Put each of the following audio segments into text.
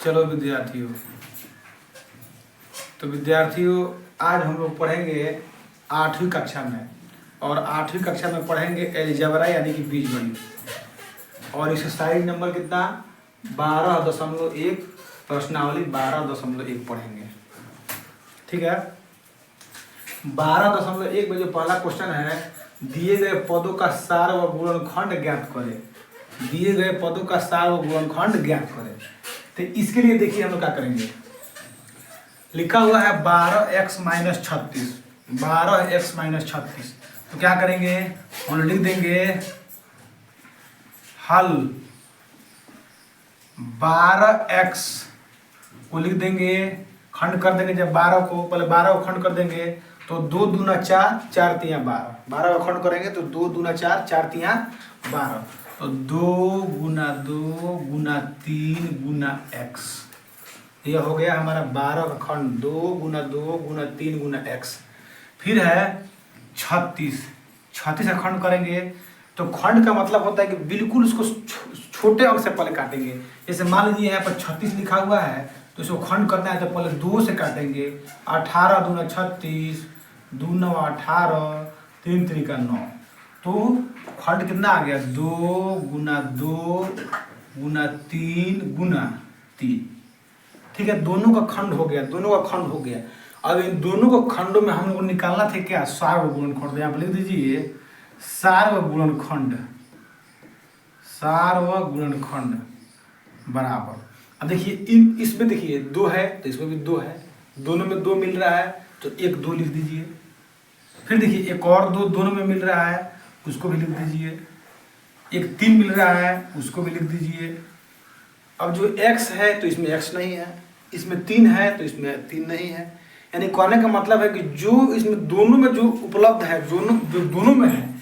चलो विद्यार्थियों, तो विद्यार्थियों आज हम लोग पढ़ेंगे 8वीं कक्षा में, और 8वीं कक्षा में पढ़ेंगे अलजेब्रा यानी कि बीजगणित। और एक्सरसाइज नंबर कितना 12.1 प्रश्नावली 12.1 पढ़ेंगे। ठीक है, 12.1 में जो पहला क्वेश्चन है, दिए गए पदों का सार व गुणनखंड ज्ञात करें। दिए गए पदों का सार व गुणनखंड ज्ञात करें। तो इसके लिए देखिए हम लोग क्या करेंगे। लिखा हुआ है 12x - 36, 12x - 36। तो क्या करेंगे, हम लिख देंगे हल 12x को लिख देंगे, खंड कर देंगे। जब 12 को पहले 12 को खंड कर देंगे तो 2 दूना 4, 4 तिया 12। 12 को खंड करेंगे तो 2 दूना 4, 4 तिया 12। तो 2 गुना 2 गुना 3 गुना x, यह हो गया हमारा 12 का खंड। 2 गुना 2 गुना 3 गुना x। फिर है 36, 36 का खंड करेंगे तो खंड का मतलब होता है कि बिल्कुल उसको छोटे अंक से पहले काटेंगे। जैसे मान लीजिए यहाँ पर 36 लिखा हुआ है तो इसको खंड करना है तो पहले 2 से काटेंगे। 18 दूना 36, 2 9 18, 3 3 9। तो खंड कितना आ गया, 2 गुना 2 गुना 3 गुना 3। ठीक है, दोनों का खंड हो गया, दोनों का खंड हो गया। अब इन दोनों को खंडों में हम लोग निकालना थे क्या, सार व गुणनखंड। यहाँ पर लिख दीजिए सार व गुणनखंड, सार व गुणनखंड बराबर। अब देखिए इसमें देखिए 2 है तो इसमें भी 2 है, दोनों में 2 मिल रहा है तो 1 2 लिख दीजिए। फिर देखिए एक और 2 दोनों में मिल रहा है, उसको भी लिख दीजिए। एक 3 मिल रहा है, उसको भी लिख दीजिए। अब जो x है तो इसमें x नहीं है, इसमें 3 है तो इसमें 3 नहीं है। यानी कहने का मतलब है कि जो इसमें दोनों में जो उपलब्ध है, जो दोनों में है,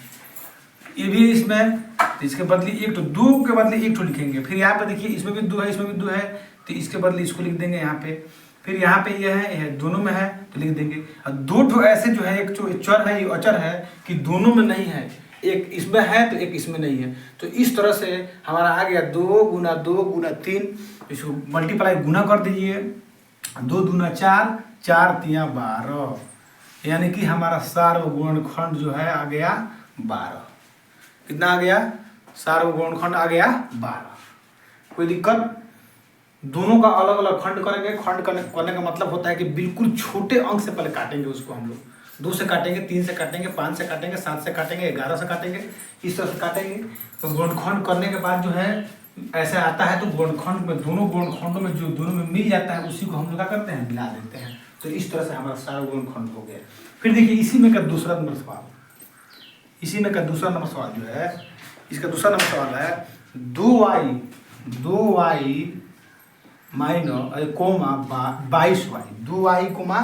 ये भी इसमें, तो इसके बदले 1 तो 2 के बदले 1 तो लिखेंगे। फिर यहाँ पे देखिए इसमें भी 2 है, इसमें भी 2 है, तो इसके बदले इसको लिख देंगे यहाँ पे। फिर यहाँ पे ये है, यह दोनों में है तो लिख देंगे। और 2 ठो ऐसे जो है, एक जो चर है, ये अचर है कि दोनों में नहीं है, एक इसमें है तो एक इसमें नहीं है। तो इस तरह से हमारा आ गया 2 गुना 2 गुना 3, इसको मल्टीप्लाई गुना कर दीजिए। 2 दूना 4, 4 तिया 12। यानी कि हमारा सार व गुणनखंड जो है आ गया 12। कितना आ गया, सार व गुणनखंड आ गया 12। कोई दिक्कत, दोनों का अलग अलग खंड करेंगे। खंड करने का मतलब होता है कि बिल्कुल छोटे अंक से पहले काटेंगे उसको। हम लोग 2 से काटेंगे, 3 से काटेंगे, 5 से काटेंगे, 7 से काटेंगे, 11 से काटेंगे, इस तरह से काटेंगे। तो गुणनखंड करने के बाद जो है ऐसा आता है, तो गुणनखंड में दोनों गुणनखंडों में जो दोनों में मिल जाता है उसी को हम लोग क्या करते हैं, मिला देते हैं। तो इस तरह से हमारा सारा गुणनखंड हो गया। फिर देखिए इसी में का दूसरा नंबर सवाल, इसी में का दूसरा नंबर सवाल जो है, इसका दूसरा नंबर सवाल है 2y minus coma 22y, 2y coma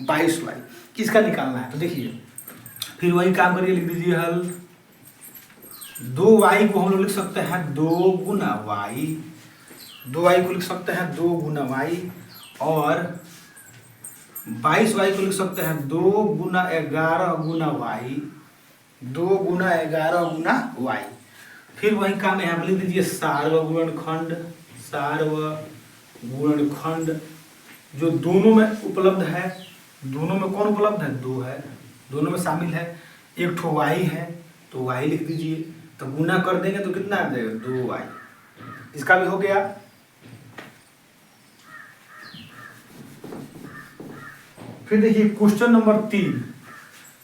22y किसका निकालना है। तो देखिए फिर वही काम करिए, लिख दीजिए हल। 2y को हम लोग लिख सकते हैं 2 गुना y, 2y को लिख सकते हैं 2 गुना y, और 22y को लिख सकते हैं 2 गुना 11 गुना y, 2 गुना 11 गुना y। फिर वही काम है, हम लिख दीजिए सार व गुणनखंड, सार व गुणनखंड जो दोनों में उपलब्ध है। दोनों में कौन उपलब्ध है, 2 है, दोनों में शामिल है। एक ठो y है तो y लिख दीजिए, तो गुना कर देंगे तो कितना आ जाएगा 2y। इसका भी हो गया। फिर देखिए क्वेश्चन नंबर 3,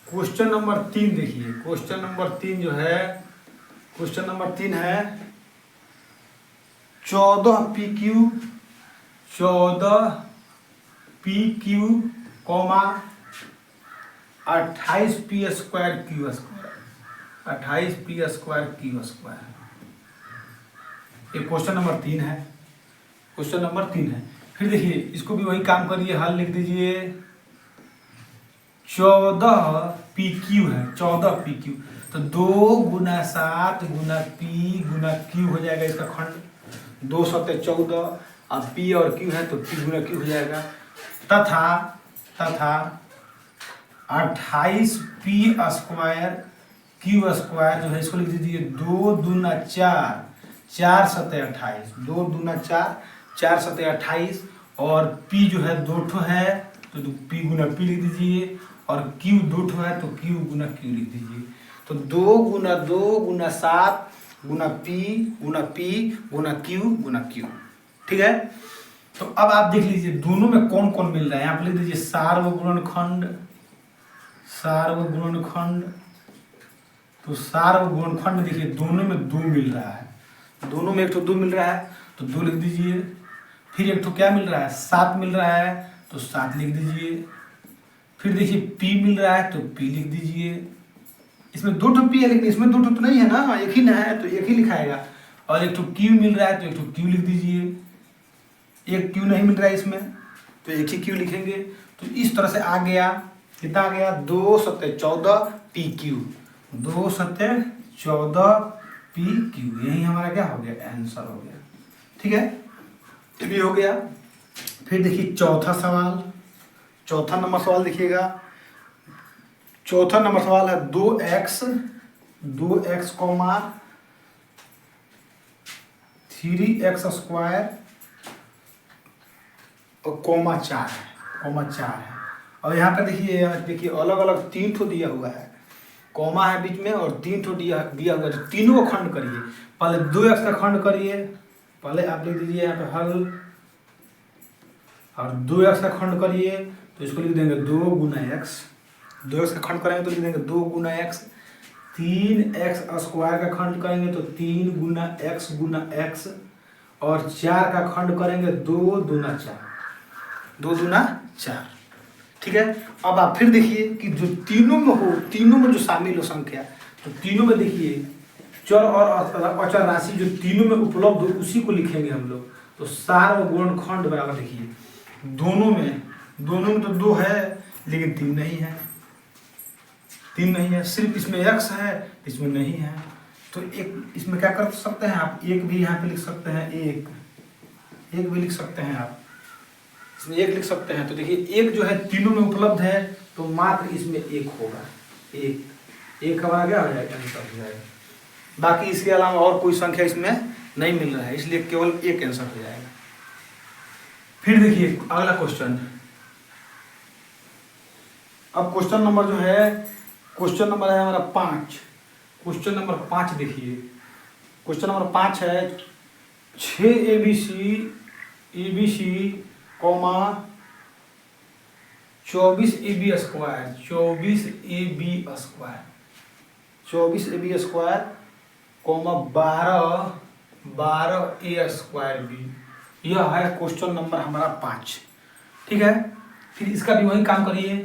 क्वेश्चन नंबर 3 देखिए, क्वेश्चन नंबर 3 जो है, क्वेश्चन नंबर 3 है 14pq, 14pq comma 28p² q², 28p² q²। ये क्वेश्चन नंबर 3 है, क्वेश्चन नंबर 3 है। फिर देखिए इसको भी वही काम करिए, हल लिख दीजिए। 14pq है, 14pq, तो 2 गुना 7 गुना p गुना q हो जाएगा इसका खंड। 2 7 14, अब p और q है तो p गुना q हो जाएगा। तथा 28p² q² जो है इसको लिख दीजिए 2 दूना 4, 4 7 28, 2 दूना 4, 4 7 28 और P जो है 2 ठो है तो P गुना P लिख दीजिए और Q 2 ठो है तो Q गुना Q लिख दीजिए। तो 2 गुना 2 गुना 7 गुना P गुना P गुना Q। ठीक है, तो अब आप देख लीजिए दोनों में कौन कौन मिल रहा है। यहाँ पे लिख दीजिए सार्वगुणनखंड। तो सार्वगुणनखंड देखिए दोनों में 2 मिल रहा है, दोनों में एक तो 2 मिल रहा है तो 2 लिख दीजिए। फिर एक तो क्या मिल रहा है 7 मिल रहा है तो 7 लिख दीजिए। फिर देखिए P मिल रहा है तो P लिख दीजिए। इसमें 2 ठो P है लेकिन इसमें 2 ठो तो नहीं है ना, एक ही ना है तो एक ही लिखाएगा। और एक तो Q मिल रहा है तो एक तो Q लिख दीजिए। एक Q नहीं मिल रहा है इसमें तो एक ही Q लिखेंगे। तो इस तरह से आ गया, कितना आ गया 2 7 14 PQ। 2 7 14 PQ, यही हमारा क्या हो गया आंसर हो गया। ठीक है, ये भी हो गया। फिर देखिए चौथा सवाल, चौथा नंबर सवाल देखिएगा। चौथा नंबर सवाल है 2x कॉमा 3x स्क्वायर और कॉमा 4 है। और यहाँ पे देखिए अलग अलग 3 ठो दिया हुआ है, कॉमा है बीच में और 3 ठो दिया हुआ है। तो तीनों को खंड करिए, पहले 2x का खंड करिए, पहले आप लिख दीजिए यहाँ पे हल, और 2x का खंड करिए तो इसको लिख देंगे 2 गुना x। 2x का खंड करेंगे तो लिख देंगे 2 गुना x। 3x स्क्वायर का खंड करेंगे तो 3 गुना x। और 4 का खंड करेंगे 2 दूना 4। ठीक है, अब आप फिर देखिए कि जो तीनों में जो शामिल हो संख्या, तो तीनों में देखिए चर और अचर राशि जो तीनों में उपलब्ध हो उसी को लिखेंगे हम लोग। तो सार्वगुणनखंड बराबर देखिए दोनों में तो 2 है लेकिन 3 नहीं है, सिर्फ इसमें x है इसमें नहीं है। तो एक इसमें क्या कर सकते हैं आप, एक भी यहाँ पे लिख सकते हैं, एक भी लिख सकते हैं आप, इसमें 1 लिख सकते हैं। तो देखिए 1 जो है तीनों में उपलब्ध है तो मात्र इसमें 1 होगा, एक हमारा क्या हो जाएगा आंसर हो जाएगा। बाकी इसके अलावा और कोई संख्या इसमें नहीं मिल रहा है, इसलिए केवल 1 आंसर हो जाएगा। फिर देखिए अगला क्वेश्चन, अब क्वेश्चन नंबर जो है, क्वेश्चन नंबर है हमारा 5। क्वेश्चन नंबर 5 देखिए, क्वेश्चन नंबर 5 है 6 ABC comma 24 AB square, 24 AB square comma 12 A square B। यह है क्वेश्चन नंबर हमारा 5। ठीक है, फिर इसका भी वही काम करिए,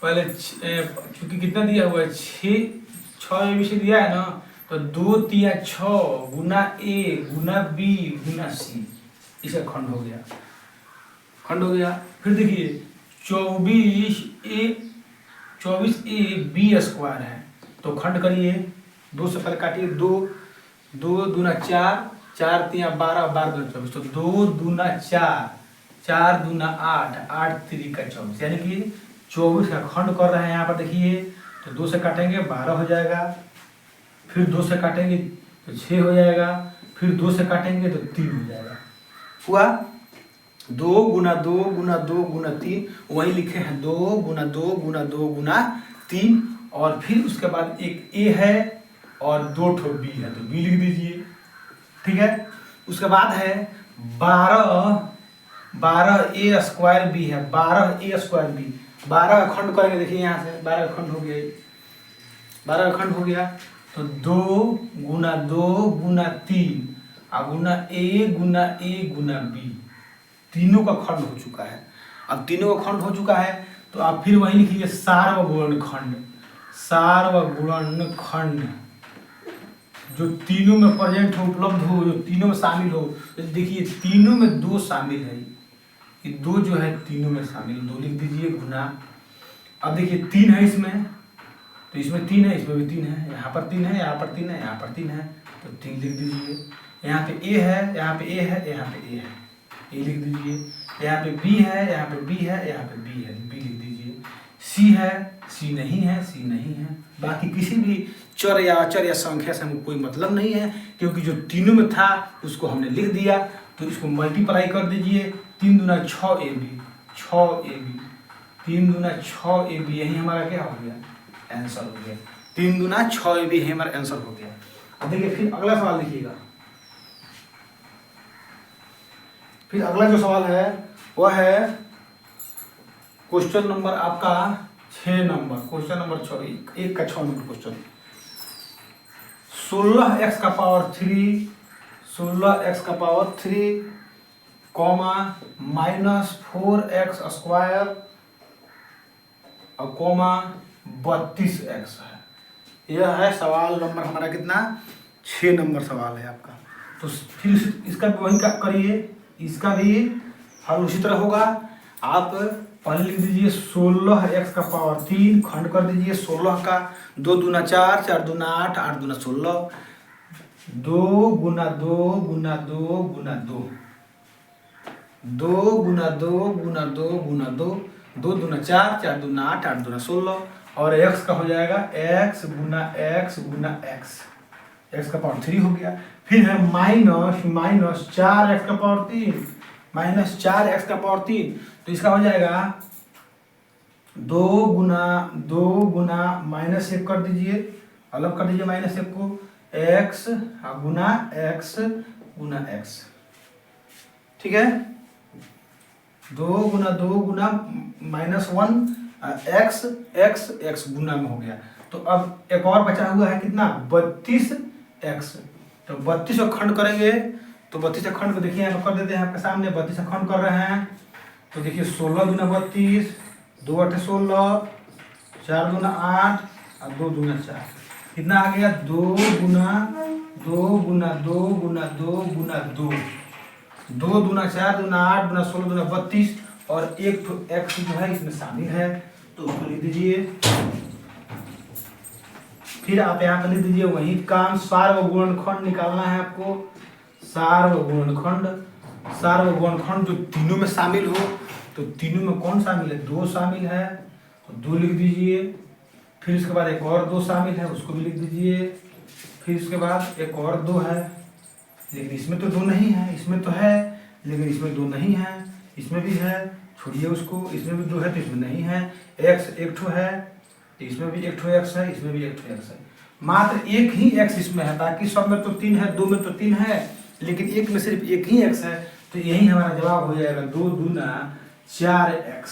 पहले चूंकि कितना दिया हुआ है 6 ABC दिया है ना, तो 2 3 6 गुना A Guna B Guna C, इसका खंड हो गया। फिर देखिए 24 A B स्क्वायर है तो खंड करिए, 2 से पहले काटिए, 2 दूना 4, 4 3 12, 12 दूना 24, तो 2 दूना 4 दूना 8, 8 3 का 24, यानी कि 24 का खंड कर रहे हैं यहाँ पर देखिए। तो 2 से काटेंगे 12 हो जाएगा, फिर 2 से काटेंगे तो 6 हो जाएगा, फिर 2 से काटेंगे तो 3 हो जाएगा। हुआ 2 गुना 2 गुना 2 गुना 3, वही लिखे हैं 2 गुना 2 गुना 2 गुना 3। और फिर उसके बाद एक A है और 2 ठो B है तो B लिख दीजिए। ठीक है, उसके बाद है 12 A स्क्वायर B है, 12 A स्क्वायर B, 12 का खंड करेंगे देखिए यहाँ से 12 का खंड हो गया, 12 का खंड हो गया तो 2 गुना 3 और गुना A गुना B, तीनों का खंड हो चुका है। अब तीनों का खंड हो चुका है तो आप फिर वही लिखिए सार्वगुणनखंड, जो तीनों में प्रेजेंट हो, उपलब्ध हो, जो तीनों में शामिल हो। तो देखिए तीनों में 2 शामिल है, ये 2 जो है तीनों में शामिल, 2 लिख दीजिए गुना। अब देखिए 3 है इसमें, तो इसमें 3 है, इसमें भी 3 है, यहाँ पर 3 है, यहाँ पर 3 है, यहाँ पर 3 है, तो 3 लिख दीजिए। यहाँ पे A है, यहाँ पे A है, यहाँ पे A है, A लिख दीजिए। यहाँ पे B है, यहाँ पे B है, यहाँ पे B है, B लिख दीजिए। सी है, सी नहीं है, सी नहीं है। बाकी किसी भी चर या अचर या संख्या से हमको कोई मतलब नहीं है, क्योंकि जो तीनों में था उसको हमने लिख दिया। तो इसको मल्टीप्लाई कर दीजिए, 3 दूना 6 AB, 6 AB, 3 दूना 6 AB, यही हमारा क्या हो गया, आंसर हो गया। 3 दूना 6 AB यही हमारा आंसर हो गया। अब देखिए फिर अगला सवाल देखिएगा। फिर अगला जो सवाल है वह है क्वेश्चन नंबर आपका 6 नंबर, क्वेश्चन नंबर 6, 1 का 6 नंबर क्वेश्चन। 16x का पावर 3, 16x का पावर 3, कॉमा -4x स्क्वायर और कॉमा 32x है। यह है सवाल नंबर हमारा कितना, 6 नंबर सवाल है आपका। तो फिर इसका भी वही करिए, इसका भी हल उसी तरह होगा। आप पहले लिख दीजिए 16x का पावर 3, खंड कर दीजिए 16 का, 2 दूना 4, 4 दूना 8, 8 दूना 16, 2 गुना 2 गुना 2 गुना 2, 2 गुना 2 गुना 2 गुना 2, 2 दूना 4, 4 दूना 8, 8 दूना 16, और x का हो जाएगा x गुना x गुना x, x का पावर 3 हो गया। फिर है माइनस 4x का पावर 3, माइनस 4x का पावर 3, तो इसका हो जाएगा 2 गुना -1 कर दीजिए, अलग कर दीजिए -1 को, x गुना x गुना x, ठीक है। 2 गुना -1 x x x गुना में हो गया। तो अब एक और बचा हुआ है कितना, 32x। तो 32 को खंड करेंगे, तो 32 खंड को देखिए यहाँ कर देते हैं आपके सामने, 32 खंड कर रहे हैं। तो देखिए 16 दूना 32, 2 8 16, 4 दूना 8 और 2 दूना 4, कितना आ गया, 2 गुना 2 गुना 2 गुना 2 गुना 2, 2 दूना 4 दूना 8 दूना 16 दूना 32, और एक तो x जो है इसमें शामिल है, तो उसको लिख दीजिए। फिर आप यहाँ पर लिख दीजिए वही काम, सार्वगुणनखंड निकालना है आपको, सार्वगुणनखंड। सार्वगुणनखंड जो तीनों में शामिल हो, तो तीनों में कौन शामिल है, 2 शामिल है, तो 2 लिख दीजिए। फिर इसके बाद एक और 2 शामिल है, उसको भी लिख दीजिए। फिर इसके बाद एक और 2 है, लेकिन इसमें तो 2 नहीं है, इसमें तो है लेकिन इसमें 2 नहीं है, इसमें भी है, छोड़िए उसको, इसमें भी 2 है तो इसमें नहीं है। x एक ठो है, इसमें भी एक ठो x है, इसमें भी एक ठो x है, मात्र एक ही x इसमें है, बाकी सब में तो 3 है, 2 में तो 3 है, लेकिन एक में सिर्फ एक ही x है। तो यही हमारा जवाब हो जाएगा 2 दूना 4x,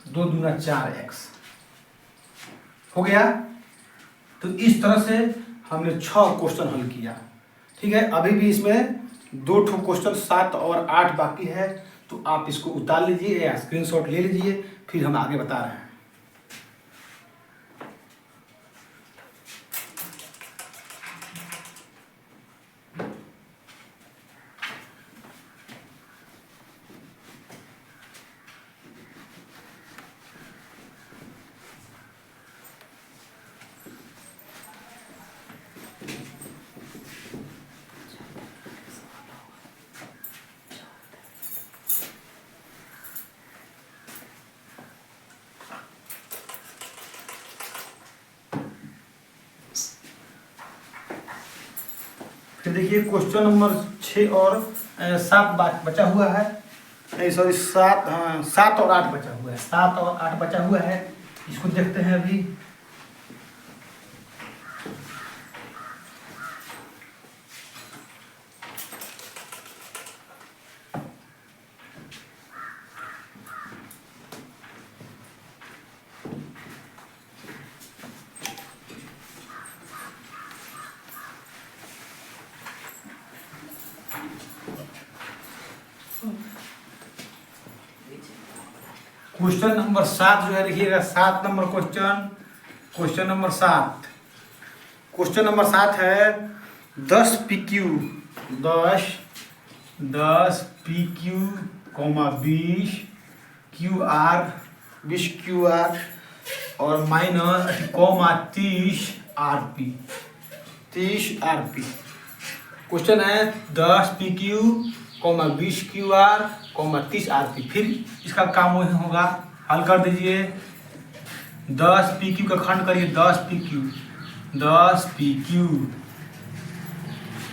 2 दूना 4x हो गया। तो इस तरह से हमने 6 क्वेश्चन हल किया, ठीक है। अभी भी इसमें 2 ठो क्वेश्चन 7 और 8 बाकी है, तो आप इसको उतार लीजिए या स्क्रीनशॉट ले लीजिए, फिर हम आगे बता रहे हैं। फिर देखिए क्वेश्चन नंबर 6 और 7 बचा हुआ है, सॉरी 7 और 8 बचा हुआ है, 7 और 8 बचा हुआ है, इसको देखते हैं अभी। क्वेश्चन नंबर 7 जो है देखिएगा, 7 number question, question number 7, question number 7 है 10 PQ, 10 PQ, 20 QR, 20 QR और माइनस 30 RP, 30 RP। क्वेश्चन है 10 PQ, 20 QR, 30 RP। फिर इसका काम वही होगा, हल कर दीजिए। 10 PQ का खंड करिए, 10 PQ, 10 PQ।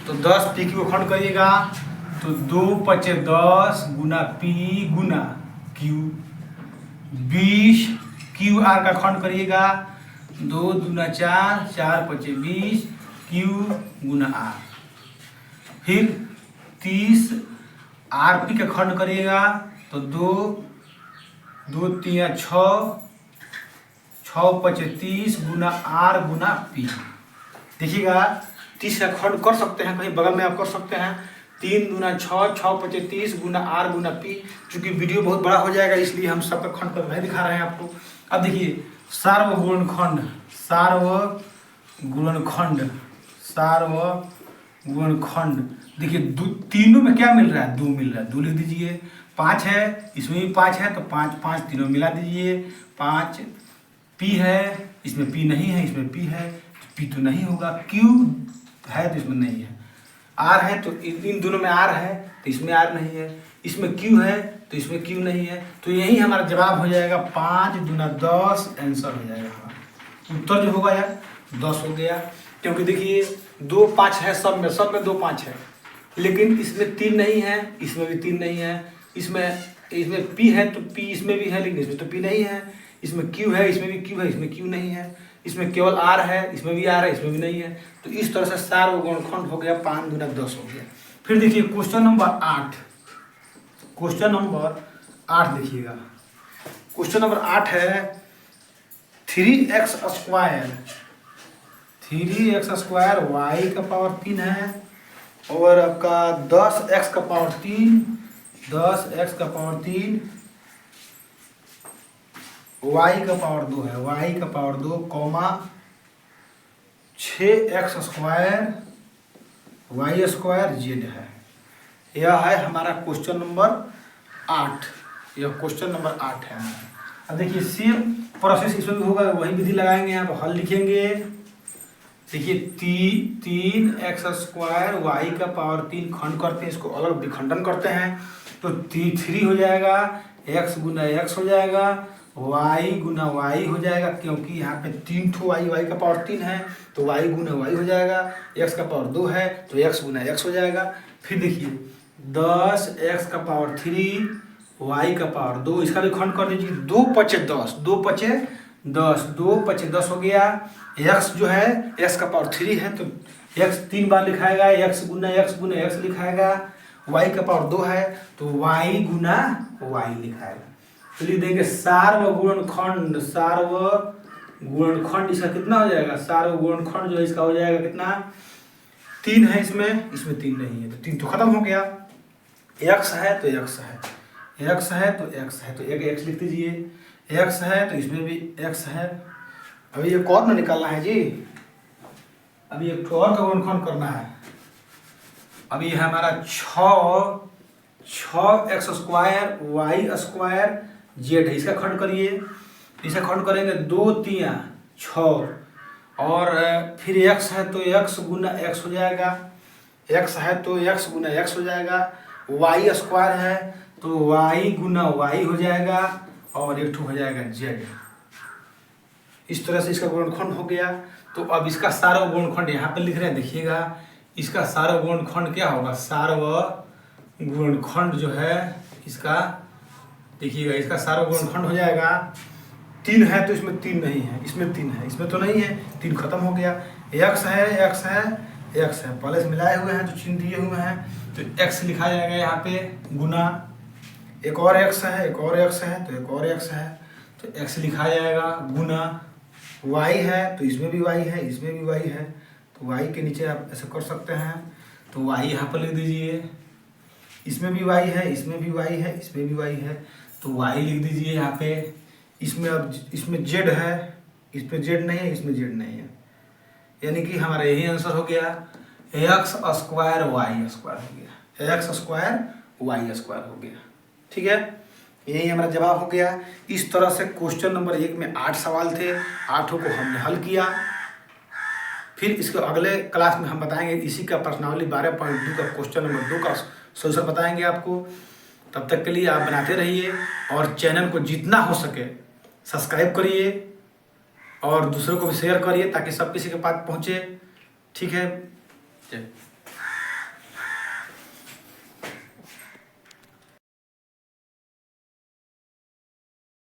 तो 10 PQ का खंड करिएगा तो 2×5 = 10 गुना P गुना Q। 20QR का खंड करिएगा 2 दूना 4, 4×5 = 20 Q गुना R। फिर 30RP का खंड करिएगा तो 2 2 3 6, 6×5 = 30 गुना R गुना P। देखिएगा 30 का खंड कर सकते हैं, कहीं बगल में आप कर सकते हैं। 3 दूना 6, 6×5 = 30 गुना R गुना P। चूंकि वीडियो बहुत बड़ा हो जाएगा इसलिए हम सबका खंड कर नहीं दिखा रहे हैं आपको। अब देखिए सार्वगुणनखंड, सार्वगुणनखंड, सार्वगुणनखंड। देखिए तीनों में क्या मिल रहा है? 2 मिल रहा है, 2 लिख दीजिए। 5 है, इसमें भी 5 है तो 5 5 तीनों मिला दीजिए। 5 P है, इसमें P नहीं है, इसमें P है, P तो नहीं होगा। Q है तो इसमें नहीं है। R है तो इन दोनों में R है तो इसमें R नहीं है। इसमें Q है तो इसमें Q नहीं है। तो यही हमारा जवाब हो जाएगा 5 दूना 10 आंसर हो जाएगा हमारा। उत्तर जो होगा यार 10 हो गया। क्योंकि देखिए 2 5 है, सब में 2 5 है, लेकिन इसमें 3 नहीं है, इसमें भी 3 नहीं है। इसमें P है तो P इसमें भी है, लेकिन इसमें तो P नहीं है। इसमें Q है, इसमें भी Q है, इसमें Q नहीं है। इसमें केवल R है, इसमें भी R है, इसमें भी नहीं है। तो इस तरह से सार्वगुणनखंड हो गया, 5 दूना 10 हो गया। फिर देखिए क्वेश्चन नंबर 8, क्वेश्चन नंबर 8 देखिएगा। क्वेश्चन नंबर 8 है 3x² 3x² y का पावर 3 है और आपका 10x का पावर 3, 10x का पावर 3, y का पावर 2 है, y का पावर 2, 6x² y² z है। यह है हमारा क्वेश्चन नंबर 8। यह क्वेश्चन नंबर 8 है हमारा। अब देखिए सेम प्रोसेस इसमें भी होगा, वही विधि लगाएंगे, यहाँ पर हल लिखेंगे। देखिए 3x² y का पावर 3 खंड करते हैं, इसको अलग विखंडन करते हैं तो 3 हो जाएगा, x गुना x हो जाएगा, y गुना y हो जाएगा, क्योंकि यहाँ पे 3 ठो y का पावर 3 है तो y गुना y हो जाएगा। x का पावर 2 है तो x गुना x हो जाएगा। फिर देखिए 10x का पावर 3 y का पावर 2, इसका भी खंड कर दीजिए। 2×5 = 10, 2×5 = 10, 2×5 = 10 हो गया। x जो है x का पावर 3 है तो x 3 बार लिखाएगा, x गुना x लिखाएगा। y का पावर 2 है तो y गुना y लिखाएगा। तो लिख देंगे सार्वगुणनखंड, सार्वगुणनखंड इसका कितना हो जाएगा? सार्वगुणनखंड जो है इसका हो जाएगा कितना? 3 है, इसमें 3 नहीं है तो 3 तो खत्म हो गया। x है तो x है, x है तो x है, तो एक x लिख दीजिए। x है तो इसमें भी x है। अभी एक और ना निकालना है जी, अभी एक और का गुणनखंड करना है। अभी है हमारा 6x² y² z है, इसका खंड करिए। इसका खंड करेंगे 2 3 6 और फिर x है तो x गुना x हो जाएगा, x है तो x गुना x हो जाएगा। y² है तो y गुना y हो जाएगा और एक ठो हो जाएगा z। इस तरह से इसका गुणनखंड हो गया। तो अब इसका सार्वगुणनखंड यहाँ पे लिख रहे हैं, देखिएगा इसका सार्वगुणनखंड क्या होगा? सार्वगुणनखंड जो है इसका, देखिएगा इसका सार्वगुणनखंड हो जाएगा। 3 है तो इसमें 3 नहीं है, इसमें 3 है, इसमें तो नहीं है, 3 खत्म हो गया। x है, x है, x है, पहले से मिलाए हुए हैं तो चिन्ह दिए हुए हैं तो x लिखा जाएगा यहाँ पे गुना, एक और x है, एक और x है तो एक और x है तो x लिखा जाएगा गुना। y है तो इसमें भी y है, इसमें भी y है तो y के नीचे आप ऐसे कर सकते हैं तो y यहाँ पर लिख दीजिए। इसमें भी y है, इसमें भी y है, इसमें भी y है तो y लिख दीजिए यहाँ पे। इसमें अब इसमें z है, इसमें z नहीं है, इसमें z नहीं है, यानी कि हमारा यही आंसर हो गया, x² y² हो गया, x² y² हो गया। ठीक है, यही हमारा जवाब हो गया। इस तरह से क्वेश्चन नंबर 1 में 8 सवाल थे, 8 को हमने हल किया। फिर इसके अगले क्लास में हम बताएंगे इसी का प्रश्नावली 12.2 का क्वेश्चन नंबर 2 का सोल्यूशन बताएंगे आपको। तब तक के लिए आप बनाते रहिए और चैनल को जितना हो सके सब्सक्राइब करिए और दूसरों को भी शेयर करिए ताकि सब किसी के पास पहुँचे। ठीक है, जय।